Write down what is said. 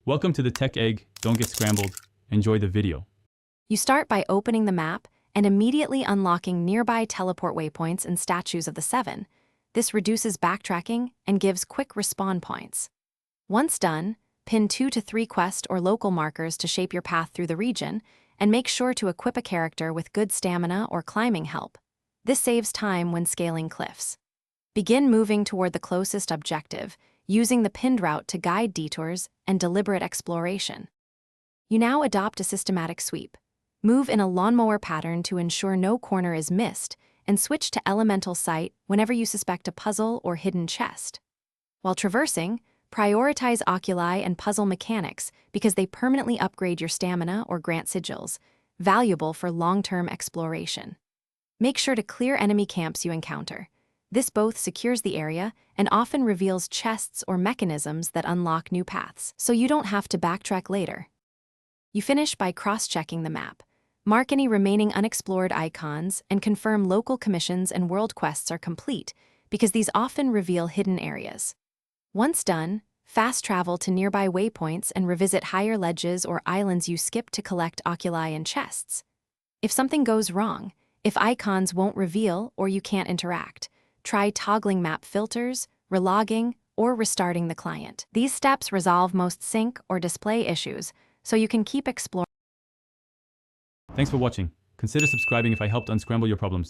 Welcome to the Tech Egg. Don't get scrambled. Enjoy the video. You start by opening the map and immediately unlocking nearby teleport waypoints and statues of the 7. This reduces backtracking and gives quick respawn points. Once done, pin 2 to 3 quest or local markers to shape your path through the region, and make sure to equip a character with good stamina or climbing help. This saves time when scaling cliffs. Begin moving toward the closest objective, using the pinned route to guide detours and deliberate exploration. You now adopt a systematic sweep. Move in a lawnmower pattern to ensure no corner is missed, and switch to elemental sight whenever you suspect a puzzle or hidden chest. While traversing, prioritize oculi and puzzle mechanics because they permanently upgrade your stamina or grant sigils, valuable for long-term exploration. Make sure to clear enemy camps you encounter. This both secures the area and often reveals chests or mechanisms that unlock new paths, so you don't have to backtrack later. You finish by cross-checking the map. Mark any remaining unexplored icons and confirm local commissions and world quests are complete, because these often reveal hidden areas. Once done, fast travel to nearby waypoints and revisit higher ledges or islands you skipped to collect oculi and chests. If something goes wrong, if icons won't reveal or you can't interact, try toggling map filters, relogging, or restarting the client. These steps resolve most sync or display issues, so you can keep exploring. Thanks for watching. Consider subscribing if I helped unscramble your problems.